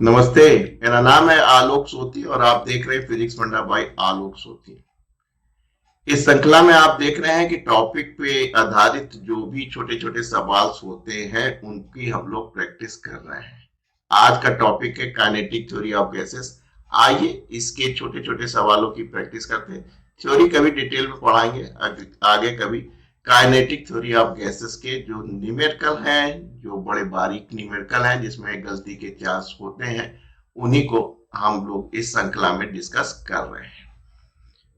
नमस्ते। मेरा नाम है आलोक सोती और आप देख रहे हैं फिजिक्स फंडा बाय आलोक सोती। इस श्रृंखला में आप देख रहे हैं कि टॉपिक पे आधारित जो भी छोटे छोटे सवाल होते हैं उनकी हम लोग प्रैक्टिस कर रहे हैं। आज का टॉपिक है काइनेटिक थ्योरी ऑफ गैसेस। आइए इसके छोटे छोटे सवालों की प्रैक्टिस करते हैं। थ्योरी कभी डिटेल में पढ़ाएंगे आगे कभी। काइनेटिक थ्योरी ऑफ गैसेस के जो न्यूमेरिकल हैं, जो बड़े बारीक न्यूमेरिकल हैं जिसमें गलती के चांस होते हैं, उन्हीं को हम लोग इस श्रृंखला में डिस्कस कर रहे हैं।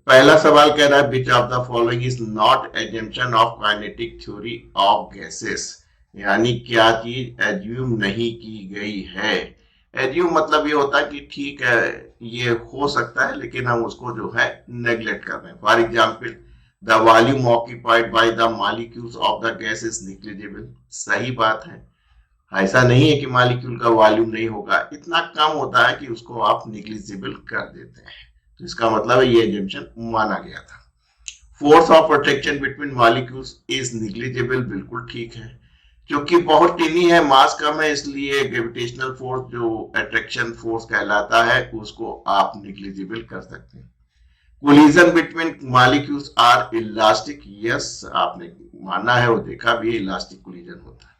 पहला सवाल कह रहा है which of the following is not assumption of kinetic theory of gases, यानी क्या चीज एज्यूम नहीं की गई है। एज्यूम मतलब ये होता है कि ठीक है ये हो सकता है, लेकिन हम उसको जो है नेग्लेक्ट कर रहे हैं। For example the volume occupied by the molecules of the gas is negligible. सही बात है, ऐसा नहीं है कि मॉलिक्यूल का वॉल्यूम नहीं होगा, इतना कम होता है कि उसको आप निग्लिजिबल कर देते हैं। तो इसका मतलब है ये एजम्पशन माना गया था। Force of attraction between molecules is negligible, बिल्कुल ठीक है। क्योंकि बहुत टीनी है, मास कम है, इसलिए ग्रेविटेशनल फोर्स जो अट्रैक्शन फोर्स कहलाता है उसको आप निग्लिजिबल कर सकते हैं। Collision between molecules are elastic, yes आपने माना है और देखा भी इलास्टिक कोलिजन होता है।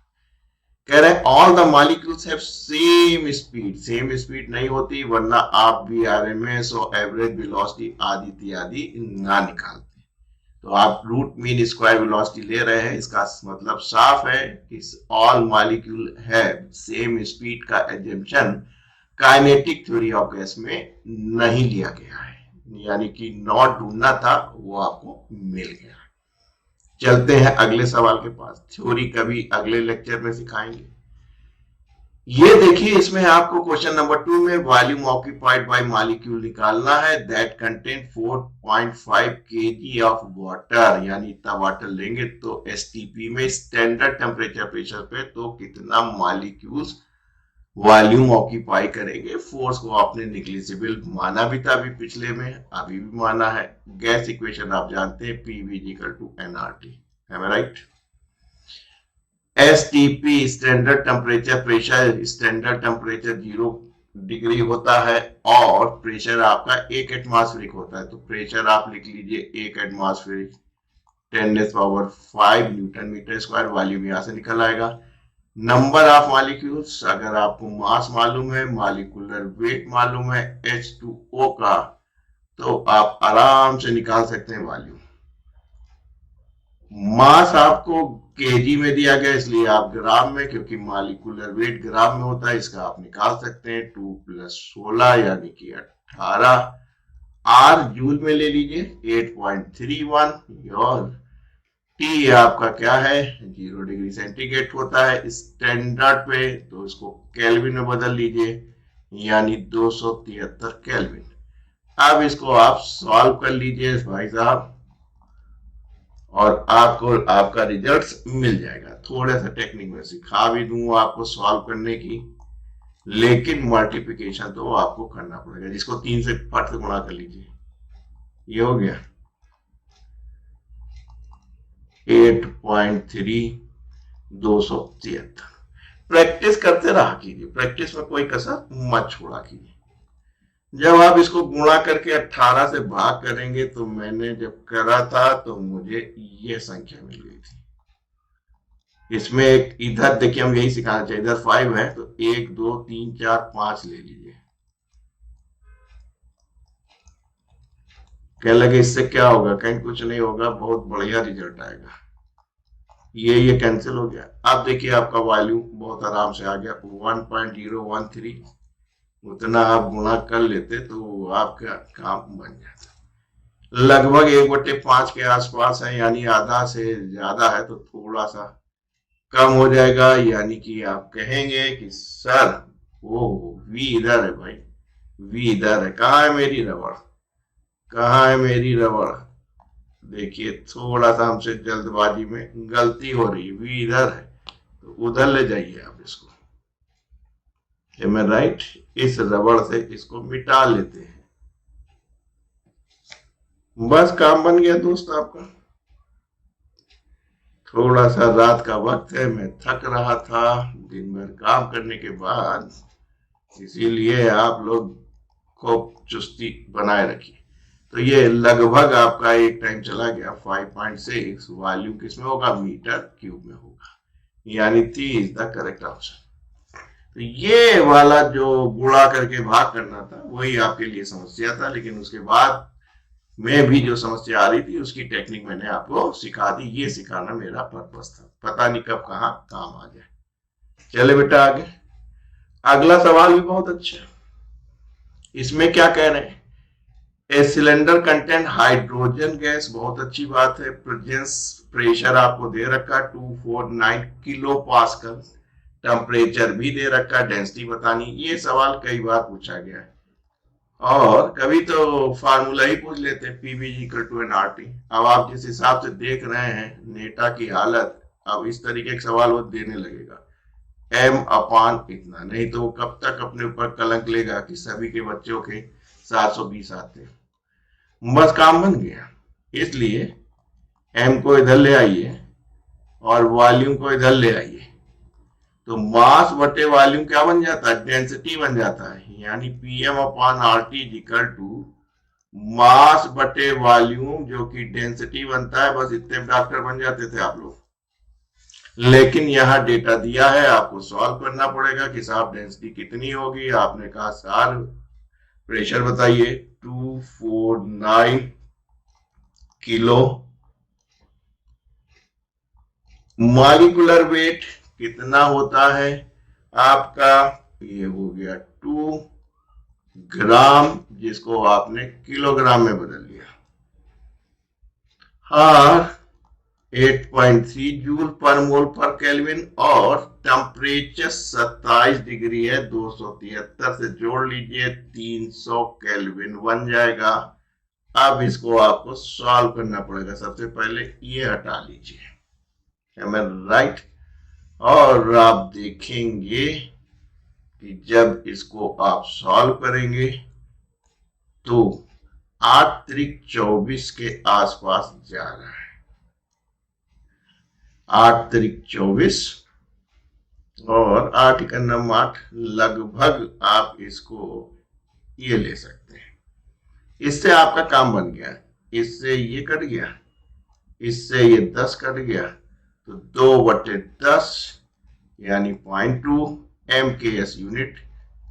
कह रहे हैं all the molecules have same speed. Same speed नहीं होती, वरना आप भी आरएमएस और एवरेज वेलोसिटी आदि इत्यादि ना निकालते। तो आप रूट मीन स्क्वायर वेलोसिटी ले रहे हैं, इसका मतलब साफ है कि all molecule have same speed का assumption kinetic theory of gas में नहीं लिया गया है, यानी कि नॉट ढूंढना था वो आपको मिल गया। चलते हैं अगले सवाल के पास। थ्योरी कभी अगले लेक्चर में सिखाएंगे। ये देखिए, इसमें आपको क्वेश्चन नंबर 2 में वॉल्यूम ऑक्यूपाइड बाय मॉलिक्यूल निकालना है that contain 4.5 kg of water, यानी इतना वाटर लेंगे तो एसटीपी में स्टैंडर्ड टेम्परेचर प्रेशर पे तो कितना मॉलिक्यूल्स वॉल्यूम ऑक्यूपाई करेंगे। फोर्स को आपने निग्लिजिबल माना भी था अभी पिछले में, अभी भी माना है। गैस इक्वेशन आप जानते हैं, PV equal to nRT, am I right? STP standard temperature pressure, standard temperature 0 degree होता है और प्रेशर आपका 1 एटमॉस्फेरिक होता है। तो प्रेशर आप लिख लीजिए 1 atmospheric 10⁵ newton metre square. Volume यहां से निकल आएगा। नंबर ऑफ मॉलिक्यूल्स, अगर आपको मास मालूम है, मॉलिक्यूलर वेट मालूम है H2O का, तो आप आराम से निकाल सकते हैं वॉल्यूम। मास आपको केजी में दिया गया, इसलिए आप ग्राम में, क्योंकि मॉलिक्यूलर वेट ग्राम में होता है, इसका आप निकाल सकते हैं। 2 + 16 यानी कि 18। आर जूल में ले लीजिए 8.31 और टी आपका क्या है 0 डिग्री सेंटीग्रेड होता है स्टैंडर्ड पे, तो इसको केल्विन में बदल लीजिए, यानी 273 केल्विन। अब इसको आप सॉल्व कर लीजिए भाई साहब और आपको आपका रिजल्ट मिल जाएगा। थोड़ा सा टेक्निक में सिखा भी दूंगा आपको सॉल्व करने की, लेकिन मल्टीप्लिकेशन तो आपको करना पड़ेगा, जिसको 3 से फट से गुणा कर लीजिए। ये हो गया 8.3 273। प्रैक्टिस करते रहा कीजिए, प्रैक्टिस में कोई कसर मत छोड़ा कीजिए। जब आप इसको गुणा करके 18 से भाग करेंगे, तो मैंने जब करा था तो मुझे ये संख्या मिल गई थी। इसमें एक इधर देखिए, हम यही सिखाना चाहिए, इधर 5 है तो 1 2 3 4 5 ले लीजिए। कह लगे इससे क्या होगा, कहीं कुछ नहीं होगा, बहुत बढ़िया रिजल्ट आएगा। ये कैंसिल हो गया। अब देखिए आपका वॉल्यूम बहुत आराम से आ गया 1.013। उतना आप गुणा कर लेते तो आपका काम बन जाता। लगभग 1/5 के आसपास है, यानी आधा से ज्यादा है, तो थोड़ा सा कम हो जाएगा। यानी कि आप कहेंगे कि सर वो वी इधर है भाई, वी इधर है, कहाँ है मेरी रबड़, कहाँ है मेरी रबड़। देखिए थोड़ा सा हमसे जल्दबाजी में गलती हो रही है, वी इधर है तो उधर ले जाइए आप इसको। Am I right? इस रबड़ से इसको मिटा लेते हैं, बस काम बन गया दोस्त आपका। थोड़ा सा रात का वक्त है, मैं थक रहा था दिन भर काम करने के बाद, इसीलिए आप लोग को चुस्ती बनाए रखिए। तो ये लगभग आपका एक टाइम चला गया 5.6, वॉल्यूम किसमें होगा, मीटर क्यूब में होगा, यानी T is the correct option. तो ये वाला जो गुणा करके भाग करना था वही आपके लिए समस्या था, लेकिन उसके बाद में भी जो समस्या आ रही थी उसकी टेक्निक मैंने आपको सिखा दी। ये सिखाना मेरा पर्पस था, पता नहीं कब कहाँ काम आ जाए। चले बेटा आगे, अगला सवाल भी बहुत अच्छा है। इसमें क्या कह रहे हैं, a cylinder content hydrogen gas, बहुत अच्छी बात है। प्रेजेंस प्रेशर आपको दे रखा 249 किलो पास्कल, टेम्परेचर भी दे रखा, डेंसिटी बतानी। ये सवाल कई बार पूछा गया है और कभी तो फार्मूला ही पूछ लेते हैं, PV equal to n R T. अब आप जिस हिसाब से देख रहे हैं नेटा की हालत, अब इस तरीके के सवाल वो देने लगेगा, एम अपान इतना, नहीं तो वो कब तक अपने ऊपर कलंक लेगा कि सभी के बच्चों के 720 आते हैं। बस काम बन गया। इसलिए एम को इधर ले आइए और वॉल्यूम को इधर ले आइए, तो मास बटे वॉल्यूम क्या बन जाता है, डेंसिटी बन जाता है, यानी PM upon R T equal to mass बटे वॉल्यूम, जो कि डेंसिटी बनता है। बस इतने डॉक्टर बन जाते थे आप लोग, लेकिन यहाँ डेटा दिया है, आपको सॉल्व करना पड़ेगा कि साहब डेंसिटी कितनी होगी। आपने कहा सर प्रेशर बताइए, 249 किलो, मॉलिक्यूलर वेट कितना होता है आपका, ये हो गया 2 ग्राम, जिसको आपने किलोग्राम में बदल लिया। हाँ 8.3 जूल पर मोल पर केल्विन, और टेम्परेचर 27 डिग्री है, 273 से जोड़ लीजिए 300 केल्विन बन जाएगा। अब इसको आपको सॉल्व करना पड़ेगा। सबसे पहले ये हटा लीजिए, am I right? और आप देखेंगे कि जब इसको आप सॉल्व करेंगे तो 8 त्रिक 24 के आसपास जा रहा है। 8 त्रिक 24 और 8 का नम 8, लगभग आप इसको ये ले सकते हैं। इससे आपका काम बन गया, इससे ये कट गया, इससे ये 10 कट गया, तो 2/10 यानी 0.2 MKS unit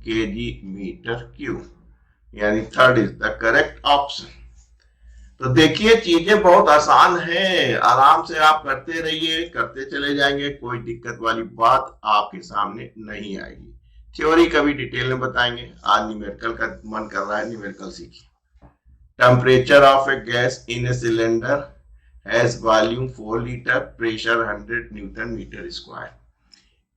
kg metre cube, यानी third is the correct option. तो देखिए चीजें बहुत आसान है, आराम से आप करते रहिए, करते चले जाएंगे, कोई दिक्कत वाली बात आपके सामने नहीं आएगी। थ्योरी कभी डिटेल में बताएंगे, आज न्यूमेरिकल का मन कर रहा है, न्यूमेरिकल सीखिए। Temperature of a gas in a cylinder has volume 4 liter, pressure 100 Newton meter square.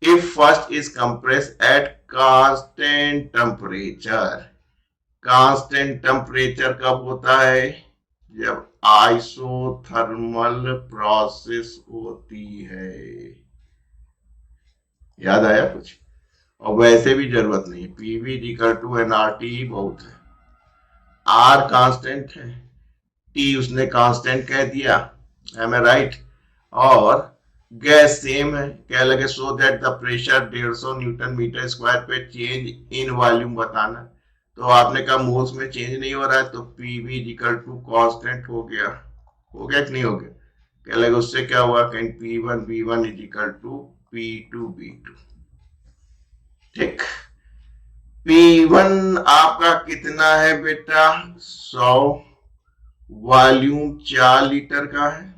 If first is compressed at constant temperature, constant temperature कब होता है, जब आइसोथर्मल प्रोसेस होती है। याद आया कुछ? और वैसे भी जरूरत नहीं, पीवी इक्वल टू एनआरटी बहुत है। आर कांस्टेंट है, टी उसने कांस्टेंट कह दिया, am I right? और गैस सेम है, क्या लगे, so that the pressure 150 newton metre square पे चेंज इन वॉल्यूम बताना। तो आपने कहा मोल्स में चेंज नहीं हो रहा है, तो पीवी इक्वल टू कांस्टेंट हो गया कि नहीं हो गया, क्या लगे, उससे क्या हुआ, कहीं P1 B1 is equal to P2 B2। ठीक, P1 आपका कितना है बेटा, 100, वॉल्यूम 4 लीटर का है।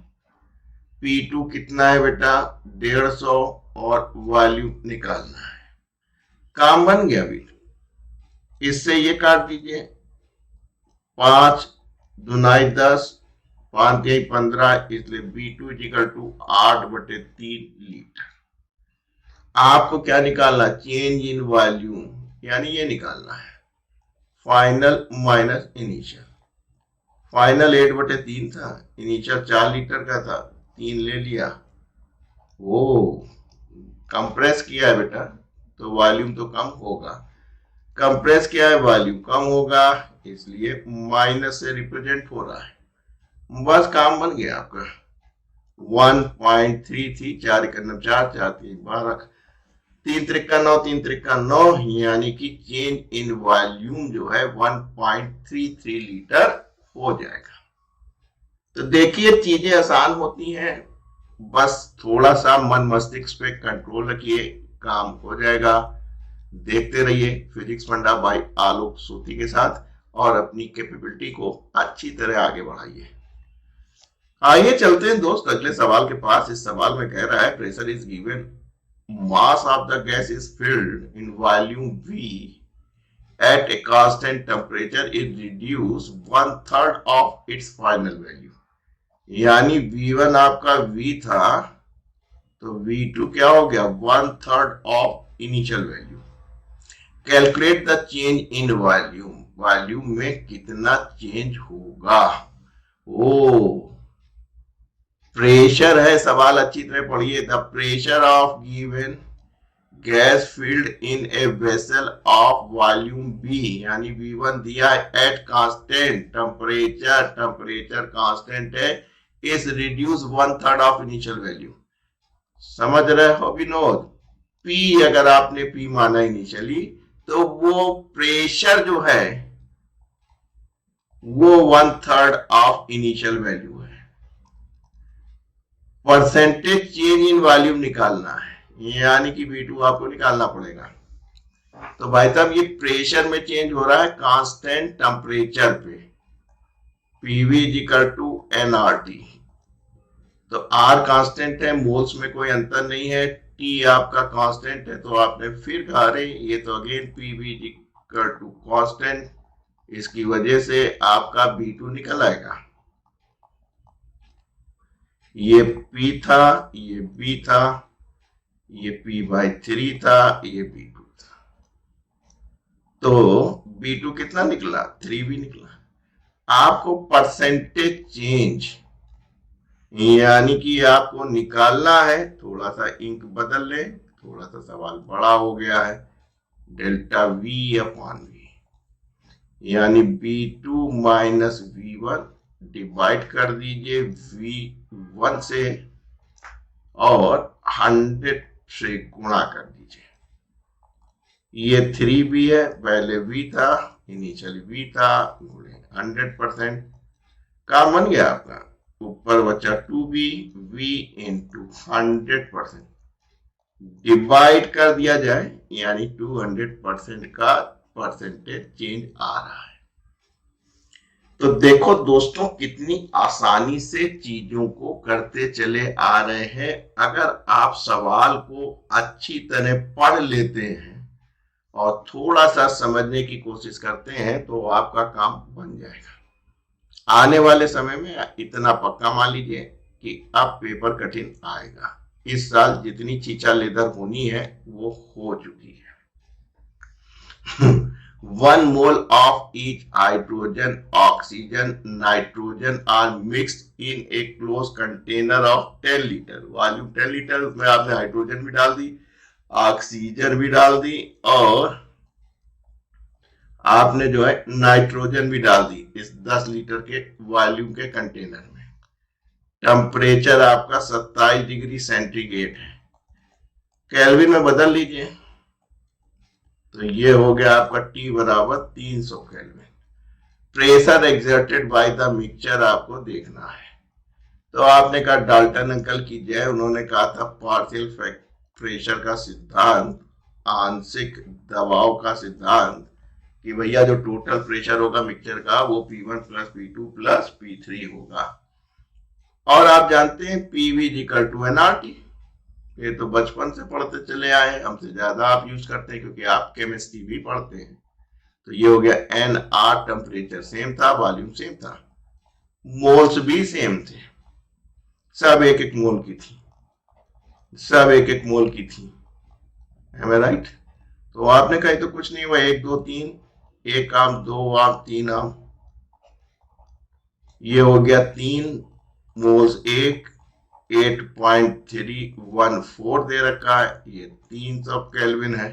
P2 कितना है बेटा, 150, और वॉल्यूम निकालना है। काम बन गया अभी, इससे ये काट दीजिए, 5 दुनाई 10, 5 के 15, इसलिए B2 इक्वल टू 8/3 लीटर। आपको क्या निकालना, चेंज इन वॉल्यूम, यानी ये निकालना है, फाइनल माइनस इनिशियल। फाइनल 8/3 था, इनिशियल 4 लीटर का था, 3 ले लिया। वो कंप्रेस किया है बेटा, तो वॉल्यूम तो कम होगा, कंप्रेस किया है वॉल्यूम कम होगा, इसलिए माइनस से रिप्रेजेंट हो रहा है। बस काम बन गया आपका। 1.3 थी, 4 1 4, 4 3 12, 3 त्रिका 9, 3 त्रिका 9, यानी कि चेंज इन वॉल्यूम जो है 1.33 लीटर हो जाएगा। तो देखिए चीजें आसान होती हैं, बस थोड़ा सा मन मस्तिष्क पे कंट्रोल रखिए, काम हो जाएगा। देखते रहिए फिजिक्स फंडा बाय आलोक सोती के साथ और अपनी कैपेबिलिटी को अच्छी तरह आगे बढ़ाइए। आइए चलते हैं दोस्त अगले सवाल के पास। इस सवाल में कह रहा है pressure is given, mass of the gas is filled in volume V at a constant temperature is reduced 1/3 of its final value। यानी V1 आपका V था तो V2 क्या हो गया 1/3 of initial value. Calculate the change in volume, volume में कितना change होगा। ओ प्रेशर है, सवाल अच्छी तरह पढ़िए। The pressure of given gas filled in a vessel of volume B, यानी V1 दिया है at constant temperature, temperature constant है, is reduce 1/3 of initial value. समझ रहे हो विनोद? P अगर आपने P माना इनिशियली तो वो प्रेशर जो है वो 1/3 ऑफ इनिशियल वैल्यू है। परसेंटेज चेंज इन वॉल्यूम निकालना है, यानी कि V2 आपको निकालना पड़ेगा। तो भाई साहब ये प्रेशर में चेंज हो रहा है कांस्टेंट टेम्परेचर पे, PV = nRT। तो R कांस्टेंट है, मोल्स में कोई अंतर नहीं है, T आपका कांस्टेंट है। तो आपने फिर कहा रे ये तो अगेन PV = कांस्टेंट, इसकी वजह से आपका B2 निकल आएगा। ये P था, ये B था, ये P/3 था, ये B2 था। तो B2 कितना निकला 3V निकला। आपको परसेंटेज चेंज यानी कि आपको निकालना है, थोड़ा सा इंक बदल ले, थोड़ा सा सवाल बड़ा हो गया है, ΔV/V यानी B2 माइनस V1 डिवाइड कर दीजिए V1 से और 100 से गुणा कर दीजिए। ये 3V है, पहले V था, इनिशियली V था, गुणे 100%, काम बन गया आपका। ऊपर बचा 2V, V × 100% डिवाइड कर दिया जाए, यानी 200% का परसेंटेज चेंज आ रहा है। तो देखो दोस्तों कितनी आसानी से चीजों को करते चले आ रहे हैं। अगर आप सवाल को अच्छी तरह पढ़ लेते हैं और थोड़ा सा समझने की कोशिश करते हैं तो आपका काम बन जाएगा। आने वाले समय में इतना पक्का मान लीजिए कि अब पेपर कठिन आएगा। इस साल जितनी चीचा लेदर होनी है वो हो चुकी है। 1 mole of each hydrogen, oxygen, nitrogen are mixed in a closed container of 10 litre. Volume 10 litre, उसमें आपने हाइड्रोजन भी डाल दी, ऑक्सीजन भी डाल दी और आपने जो है नाइट्रोजन भी डाल दी इस 10 लीटर के वॉल्यूम के कंटेनर में। टेम्परेचर आपका 27 डिग्री सेंटीग्रेड है, केल्विन में बदल लीजिए तो ये हो गया आपका T = 300 kelvin. Pressure exerted by the mixture आपको देखना है। तो आपने कहा डाल्टन अंकल की जय, उन्होंने कहा था पार्शियल प्रेशर का सिद्धांत, आंशिक दबाव का सिद्धांत, कि भैया जो टोटल प्रेशर होगा मिक्सचर का वो P1 + P2 + P3 होगा। और आप जानते हैं PV = nRT, ये तो बचपन से पढ़ते चले आए, हमसे ज्यादा आप यूज करते हैं क्योंकि आप केमिस्ट्री भी पढ़ते हैं। तो ये हो गया nR, टेम्परेचर सेम था, वॉल्यूम सेम था, मोल्स भी सेम थे, सब 1-1 मोल की थी, सब 1-1 मोल की थी। Am I right? तो आपने कही तो कुछ नहीं हुआ, 1 2 3, 1 आम 2 आम 3 आम, ये हो गया 3 मोल्स 1, 8.314 दे रखा है, ये 300 केल्विन है।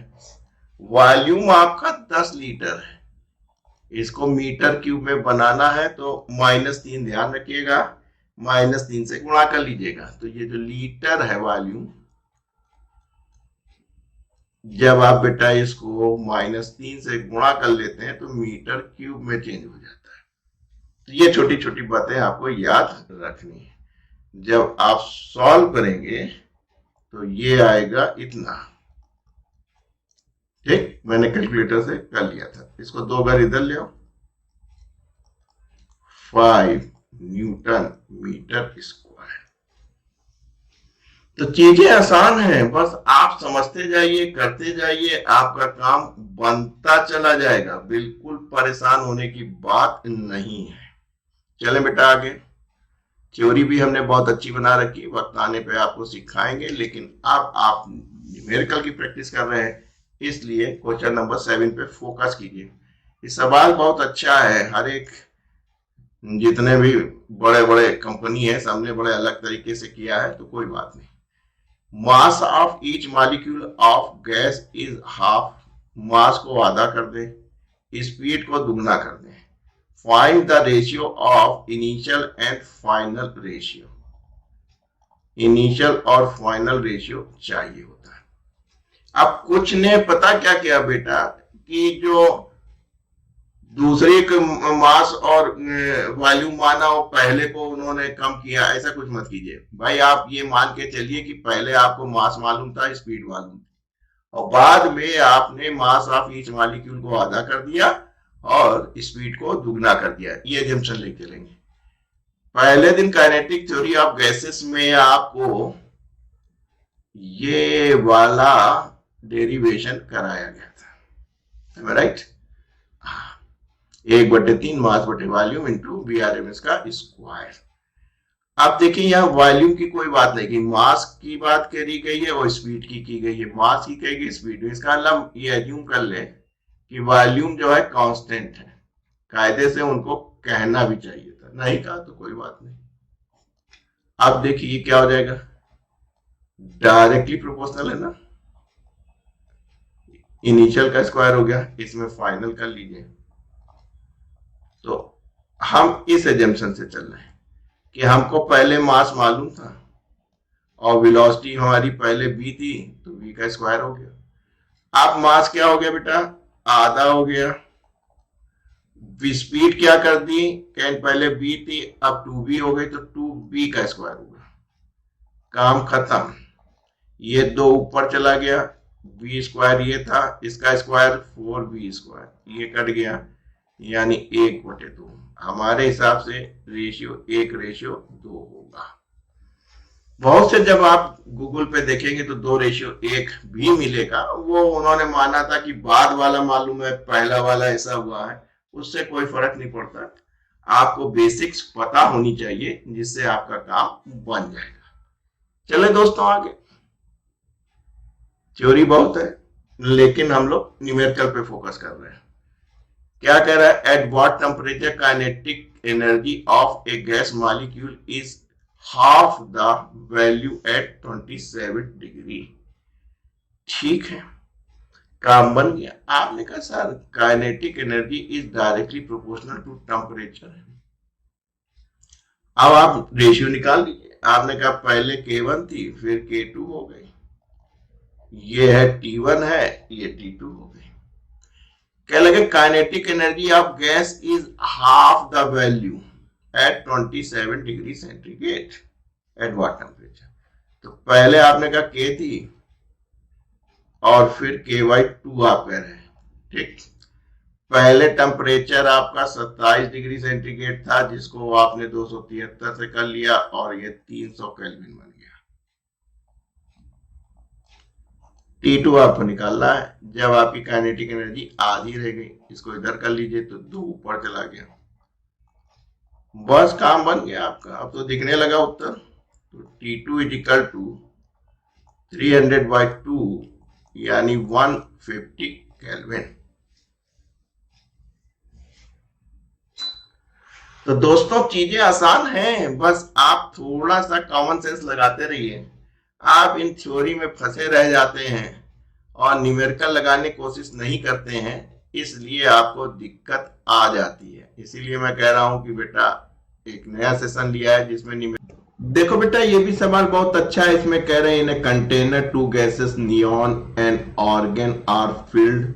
वॉल्यूम आपका 10 लीटर है, इसको मीटर क्यूब में बनाना है तो -3 ध्यान रखिएगा, -3 से गुणा कर लीजिएगा। तो ये जो लीटर है वॉल्यूम, जब आप बेटा इसको -3 से गुणा कर लेते हैं तो मीटर क्यूब में चेंज हो जाता है। तो ये छोटी छोटी बातें आपको याद रखनी है। जब आप सॉल्व करेंगे तो ये आएगा इतना। ठीक, मैंने कैलकुलेटर से कर लिया था। इसको 2 बार इधर ले आओ। 5 न्यूटन मीटर स्क्वायर। तो चीजें आसान हैं, बस आप समझते जाइए, करते जाइए, आपका काम बनता चला जाएगा। बिल्कुल परेशान होने की बात नहीं है। चलें बेटा आगे। थ्योरी भी हमने बहुत अच्छी बना रखी, वक्त आने पे आपको सिखाएंगे, लेकिन अब आप न्यूमेरिकल की प्रैक्टिस कर रहे हैं, इसलिए क्वेश्चन नंबर 7 पे फोकस कीजिए। ये सवाल बहुत अच्छा है। हर एक जितने भी बड़े बड़े कंपनी है सबने बड़े अलग तरीके से किया है, तो कोई बात नहीं। Mass of each molecule of gas is half. Mass को आधा कर दे, स्पीड को दुगना कर दे। Find the ratio of initial and final ratio. Initial और फाइनल रेशियो चाहिए होता है। अब कुछ ने पता क्या किया बेटा, कि जो दूसरे के मास और वॉल्यूम माना और पहले को उन्होंने कम किया। ऐसा कुछ मत कीजिए भाई। आप ये मान के चलिए कि पहले आपको मास मालूम था, स्पीड मालूम थी, और बाद में आपने मास ऑफ ईच मॉलिक्यूल को आधा कर दिया और स्पीड को दुगना कर दिया। ये एजम्पशन लेके चलेंगे। पहले दिन काइनेटिक थ्योरी ऑफ गैसेस में आपको ये वाला डेरिवेशन कराया गया था, राइट? 1/3 मास बटे वॉल्यूम इंटू VRMS का स्क्वायर। अब देखिए यहाँ वॉल्यूम की कोई बात नहीं की, मास की बात करी गई है और स्पीड की गई है। मास की कही गई, स्पीड। इसका मतलब ये एज्यूम कर ले कि वॉल्यूम जो है कांस्टेंट है। कायदे से उनको कहना भी चाहिए था, नहीं कहा तो कोई बात नहीं। अब देखिए क्या हो जाएगा, डायरेक्टली प्रोपोर्शनल है ना। इनिशियल का स्क्वायर हो गया, इसमें फाइनल कर लीजिए। तो हम इस एजम्पशन से चल रहे हैं कि हमको पहले मास मालूम था और वेलोसिटी हमारी पहले v थी, तो v का स्क्वायर हो गया। अब मास क्या हो गया बेटा, आधा हो गया। स्पीड क्या कर दी, पहले v थी, अब 2v हो गई, तो 2v का स्क्वायर होगा। काम खत्म। ये 2 ऊपर चला गया, v स्क्वायर ये था, इसका स्क्वायर 4v स्क्वायर, ये कट गया, यानी 1/2। हमारे हिसाब से रेशियो 1:2 होगा। बहुत से जब आप गूगल पे देखेंगे तो 2:1 भी मिलेगा। वो उन्होंने माना था कि बाद वाला मालूम है, पहला वाला ऐसा हुआ है, उससे कोई फर्क नहीं पड़ता। आपको बेसिक्स पता होनी चाहिए, जिससे आपका काम बन जाएगा। चले दोस्तों आगे। थ्योरी बहुत है, लेकिन हम लोग न्यूमेरिकल पे फोकस कर रहे हैं। क्या कह रहा है, at what temperature kinetic energy of a gas molecule is half the value at 27 degree. ठीक है, काम बन गया। आपने कहा sir kinetic energy is directly proportional to temperature. अब आप रेशियो निकाल लीजिए। आपने कहा पहले K1 थी, फिर K2 हो गई, ये है T1 है, ये T2 हो गई। क्या लगे, kinetic energy of gas is half the value at 27 degree centigrade at what temperature. तो पहले आपने कहा K थी और फिर Ky2 आप कह रहे हैं। ठीक, पहले टेम्परेचर आपका 27 डिग्री सेंटीग्रेड था, जिसको आपने 273 से कर लिया, और ये 300 केल्विन बन गया। T2 आपको निकालना है। जब आपकी काइनेटिक एनर्जी आधी रह गई, इसको इधर कर लीजिए, तो 2 ऊपर चला गया। बस काम बन गया आपका। अब तो दिखने लगा उत्तर। तो T2 = 300/2 यानी 150 केल्विन। तो दोस्तों चीजें आसान हैं, बस आप थोड़ा सा कॉमन सेंस लगाते रहिए। आप इन थ्योरी में फंसे रह जाते हैं और न्यूमेरिकल लगाने की कोशिश नहीं करते हैं, इसलिए आपको दिक्कत आ जाती है। इसीलिए मैं कह रहा हूं कि बेटा एक नया सेशन लिया है जिसमें देखो बेटा, ये भी सवाल बहुत अच्छा है। इसमें कह रहे हैं in a container two gases neon and argon are filled,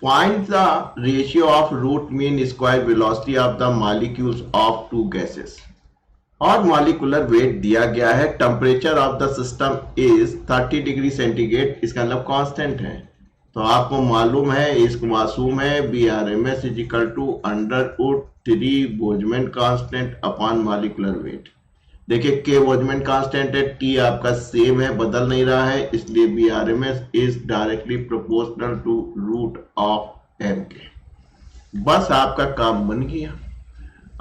find the ratio of root mean square velocity of the molecules of two gases. और मॉलिक्यूलर वेट दिया गया है, temperature of the system is 30 degree centigrade, इसका मतलब constant है। तो आपको मालूम है, इसको मासूम है, V R M S is equal to √3 Boltzmann constant upon molecular weight. देखिए के बोल्ट्जमैन कांस्टेंट है, टी आपका सेम है, बदल नहीं रहा है, इसलिए V R M S is directly proportional to √m के। बस आपका काम बन गया।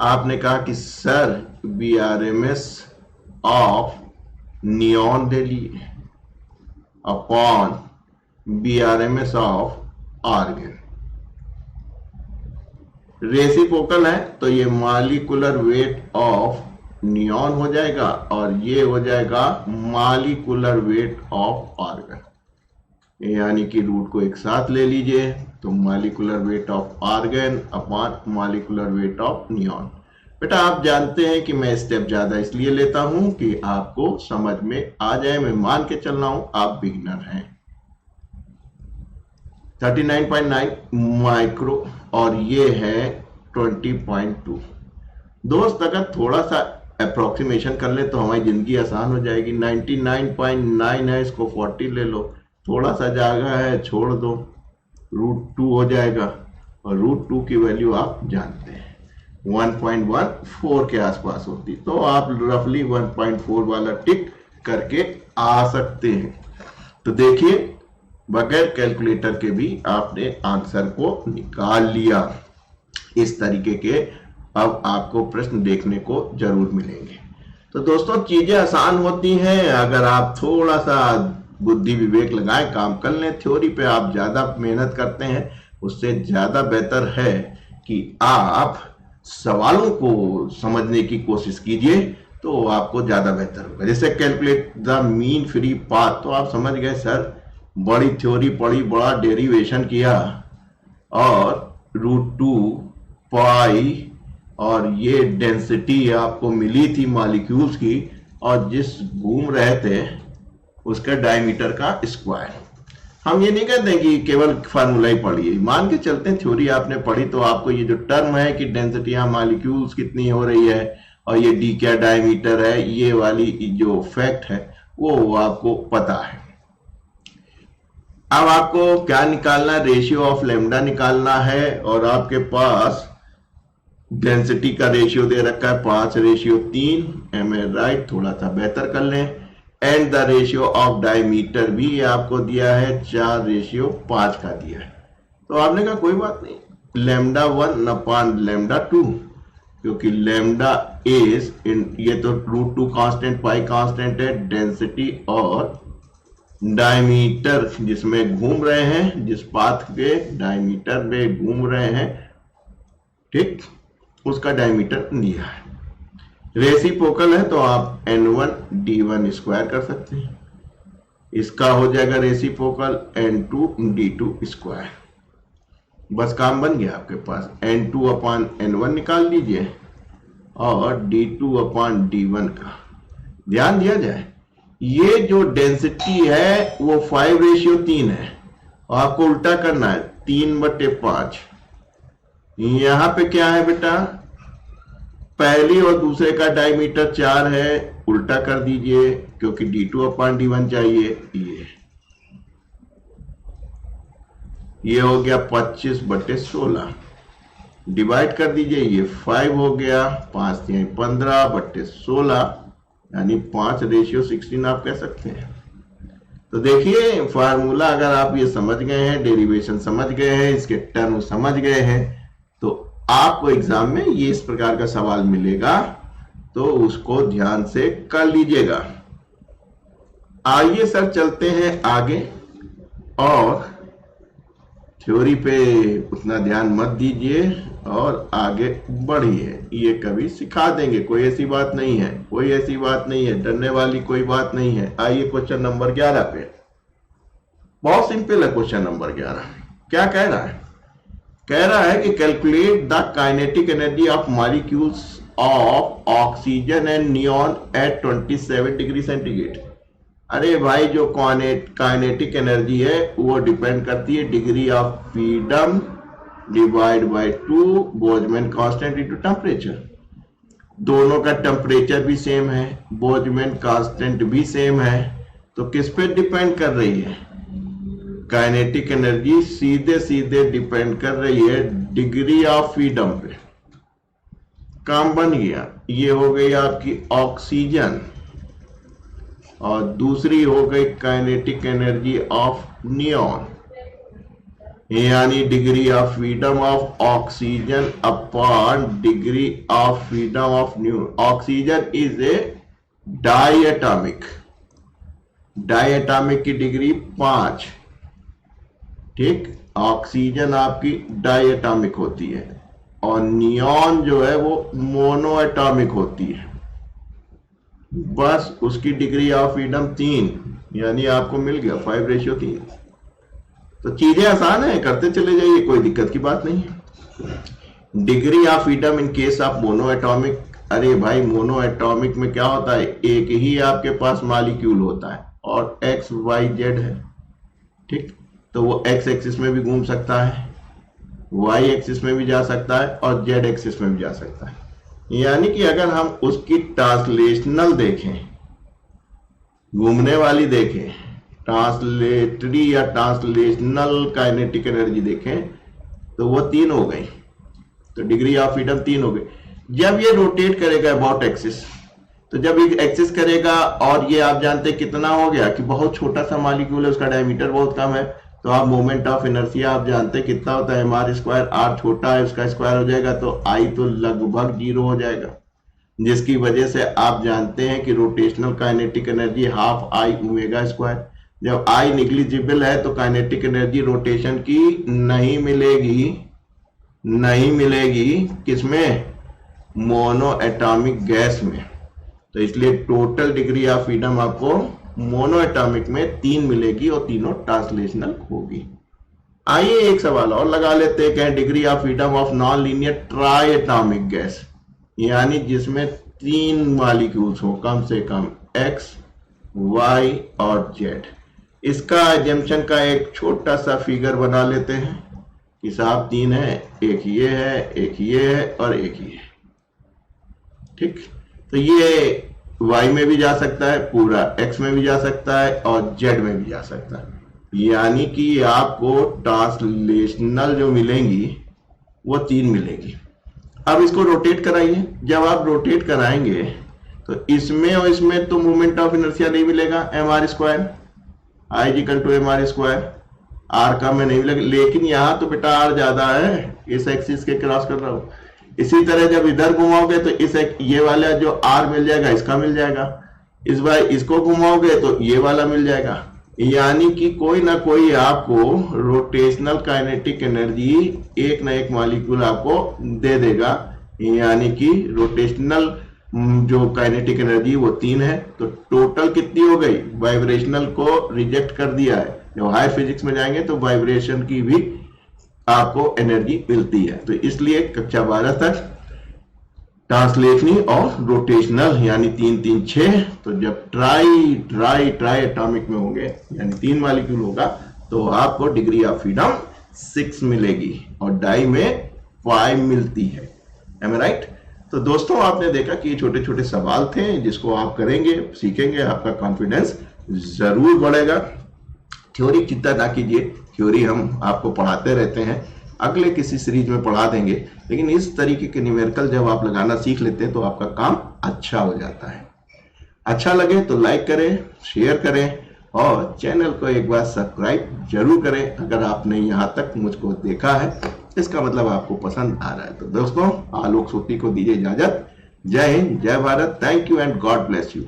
आपने कहा कि sir V R M S of neon ले लिए upon V R M S of argon. Reciprocal है तो ये मॉलिक्यूलर वेट ऑफ नियॉन हो जाएगा और ये हो जाएगा मॉलिक्यूलर वेट ऑफ आर्गन, यानी कि रूट को एक साथ ले लीजिए तो molecular weight of argon upon molecular weight of neon. बेटा आप जानते हैं कि मैं स्टेप ज्यादा इसलिए लेता हूं कि आपको समझ में आ जाए। मैं मान के चल रहा हूं आप बिगिनर हैं। 39.9 माइक्रो और ये है 20.2। दोस्त अगर थोड़ा सा अप्रोक्सीमेशन कर ले तो हमारी जिंदगी आसान हो जाएगी। 99.9 है, इसको 40 ले लो, थोड़ा सा जगह है छोड़ दो, √2 हो जाएगा और √2 की वैल्यू आप जानते हैं 1.14 के आसपास होती, तो आप रफली 1.4 वाला टिक करके आ सकते हैं। तो देखिए बगैर कैलकुलेटर के भी आपने आंसर को निकाल लिया। इस तरीके के अब आपको प्रश्न देखने को जरूर मिलेंगे। तो दोस्तों चीजें आसान होती हैं अगर आप थोड़ा सा बुद्धि विवेक लगाएं, काम कर लें। थ्योरी पे आप ज्यादा मेहनत करते हैं, उससे ज्यादा बेहतर है कि आप सवालों को समझने की कोशिश कीजिए, तो आपको ज्यादा बेहतर होगा। जैसे calculate the mean free path, तो आप समझ गए सर, बड़ी थ्योरी पढ़ी, बड़ा डेरिवेशन किया और √2 पाई और ये डेंसिटी आपको मिली थी मॉलिक्यूल्स की और जिस घूम रहे थे उसका डायमीटर का स्क्वायर। हम ये नहीं कहते कि केवल फार्मूला ही पढ़िए, मान के चलते हैं थ्योरी आपने पढ़ी तो आपको ये जो टर्म है कि डेंसिटी मॉलिक्यूल्स कितनी हो रही है और ये डी क्या डायमीटर है, ये वाली जो फैक्ट है वो आपको पता है। अब आपको क्या निकालना है, रेशियो ऑफ लैम्डा निकालना है और आपके पास डेंसिटी का रेशियो दे रखा है 5:3। एम ए राइट, थोड़ा सा बेहतर कर लें। And the ratio of diameter भी आपको दिया है 4:5 का दिया है। तो आपने कहा कोई बात नहीं, λ1 अपॉन λ2, क्योंकि लैम्डा इज ये तो √2 कांस्टेंट, पाई कांस्टेंट है, डेंसिटी और डायमीटर जिसमें घूम रहे हैं, जिस पाथ के डायमीटर में घूम रहे हैं, ठीक, उसका डायमीटर दिया है। रेसिप्रोकल है तो आप n1d1 स्क्वायर कर सकते हैं, इसका हो जाएगा रेसिप्रोकल n2d2 स्क्वायर। बस काम बन गया आपके पास। n2 अपॉन n1 निकाल लीजिए और d2 अपॉन d1 का ध्यान दिया जाए। ये जो डेंसिटी है वो 5:3 है और आपको उल्टा करना है 3/5। यहां पे क्या है बेटा, पहली और दूसरे का डायमीटर 4 है, उल्टा कर दीजिए क्योंकि d2 अपॉन d1 चाहिए। ये हो गया 25/16, डिवाइड कर दीजिए, ये 5 हो गया, 5×15/16 यानी 5:16 आप कह सकते हैं। तो देखिए फार्मूला अगर आप ये समझ गए हैं, डेरिवेशन समझ गए हैं, इसके टर्म समझ गए हैं, तो आपको एग्जाम में ये इस प्रकार का सवाल मिलेगा तो उसको ध्यान से कर लीजिएगा। आइए सर चलते हैं आगे और थ्योरी पे उतना ध्यान मत दीजिए और आगे बढ़िए। ये कभी सिखा देंगे, कोई ऐसी बात नहीं है, कोई ऐसी बात नहीं है, डरने वाली कोई बात नहीं है। आइए क्वेश्चन नंबर 11 पे, बहुत सिंपल है क्वेश्चन नंबर 11। क्या कह रहा है? कह रहा है कि calculate the kinetic energy of molecules of oxygen and neon at 27 degree centigrade. अरे भाई जो काइनेटिक एनर्जी है वो डिपेंड करती है degree of freedom divide by 2 Boltzmann constant into temperature. दोनों का टेम्परेचर भी सेम है, बोल्ट्जमैन कांस्टेंट भी सेम है, तो किस पे डिपेंड कर रही है? काइनेटिक एनर्जी सीधे सीधे डिपेंड कर रही है डिग्री ऑफ फ्रीडम पे। काम बन गया। ये हो गई आपकी ऑक्सीजन और दूसरी हो गई काइनेटिक एनर्जी ऑफ नियॉन, यानी degree of freedom of oxygen upon degree of freedom of neon. Oxygen is a diatomic, diatomic की डिग्री 5, ठीक। ऑक्सीजन आपकी डायटॉमिक होती है और नियॉन जो है वो मोनोएटॉमिक होती है। बस उसकी डिग्री ऑफ फ्रीडम 3, यानी आपको मिल गया 5:3। तो चीजें आसान है, करते चले जाइए, कोई दिक्कत की बात नहीं है। Degree of freedom in case of monoatomic, अरे भाई मोनोएटॉमिक में क्या होता है, एक ही आपके पास मॉलिक्यूल होता है और एक्स वाई जेड है, ठीक। तो वो एक्स एक्सिस में भी घूम सकता है, वाई एक्सिस में भी जा सकता है और जेड एक्सिस में भी जा सकता है। यानी कि अगर हम उसकी ट्रांसलेशनल देखें, घूमने वाली देखें, ट्रांसलेटरी या ट्रांसलेशनल काइनेटिक एनर्जी देखें, तो वो 3 हो गई। तो डिग्री ऑफ फ्रीडम 3 हो गई। जब ये रोटेट करेगा अबाउट एक्सिस, तो जब ये एक्सिस करेगा और ये आप जानते हैं कितना हो गया कि बहुत छोटा सा मॉलिक्यूल है, उसका डायमीटर बहुत कम है, तो आप मोमेंट ऑफ इनर्शिया आप जानते हैं कितना होता है, mr²। r छोटा है, उसका स्क्वायर हो जाएगा तो I तो लगभग 0 हो जाएगा, जिसकी वजह से आप जानते हैं कि रोटेशनल काइनेटिक एनर्जी ½ I ω²। जब I निग्लिजिबल है तो काइनेटिक एनर्जी रोटेशन की नहीं मिलेगी, नहीं मिलेगी किसमें? मोनो एटॉमिक गैस में। तो इसलिए टोटल डिग्री ऑफ फ्रीडम आपको मोनो एटॉमिक में 3 मिलेगी और तीनों ट्रांसलेशनल होगी। आइए एक सवाल और लगा लेते हैं, कहें degree of freedom of non linear try atomic gas, यानी जिसमें 3 मॉलिक्यूल्स हो कम से कम, एक्स वाई और जेड। इसका एजम्पशन का एक छोटा सा फिगर बना लेते हैं कि साहब 3 है, एक ये है, एक ये है और एक ये है, ठीक। तो ये y में भी जा सकता है, पूरा x में भी जा सकता है और z में भी जा सकता है। यानी कि आपको ट्रांसलेशनल जो मिलेंगी वो 3 मिलेगी। अब इसको रोटेट कराइए। जब आप रोटेट कराएंगे तो इसमें और इसमें तो मोमेंट ऑफ इनर्शिया नहीं मिलेगा, mr², I = mr², r का में नहीं मिलेगा। लेकिन यहाँ तो बेटा r ज्यादा है, इस एक्सिस के क्रॉस कर रहा हूं। इसी तरह जब इधर घुमाओगे तो इस ये वाला जो R मिल जाएगा, इसका मिल जाएगा। इस बार इसको घुमाओगे तो ये वाला मिल जाएगा। यानी कि कोई ना कोई आपको रोटेशनल काइनेटिक एनर्जी एक ना एक मॉलिक्यूल आपको दे देगा। यानी कि रोटेशनल जो काइनेटिक एनर्जी वो 3 है। तो टोटल कितनी हो गई? वाइब्रेशनल को रिजेक्ट कर दिया है। जब हायर फिजिक्स में जाएंगे तो वाइब्रेशन की भी आपको एनर्जी मिलती है। तो इसलिए कक्षा 12 तक ट्रांसलेशनल और रोटेशनल यानी 3 3 6। तो जब ट्राई एटॉमिक में होंगे यानी 3 मॉलिक्यूल होगा तो आपको डिग्री ऑफ फ्रीडम 6 मिलेगी और डाई में 5 मिलती है। एम आई राइट? तो दोस्तों आपने देखा कि ये छोटे छोटे सवाल थे जिसको आप करेंगे, सीखेंगे, आपका कॉन्फिडेंस जरूर बढ़ेगा। थ्योरी चिंता ना कीजिए, थ्योरी हम आपको पढ़ाते रहते हैं, अगले किसी सीरीज में पढ़ा देंगे। लेकिन इस तरीके के न्यूमेरिकल जब आप लगाना सीख लेते हैं तो आपका काम अच्छा हो जाता है। अच्छा लगे तो लाइक करें, शेयर करें और चैनल को एक बार सब्सक्राइब जरूर करें। अगर आपने यहाँ तक मुझको देखा है इसका मतलब आपको पसंद आ रहा है। तो दोस्तों आलोक सोती को दीजिए इजाजत। जय हिंद, जय Bharat, thank you and God bless you.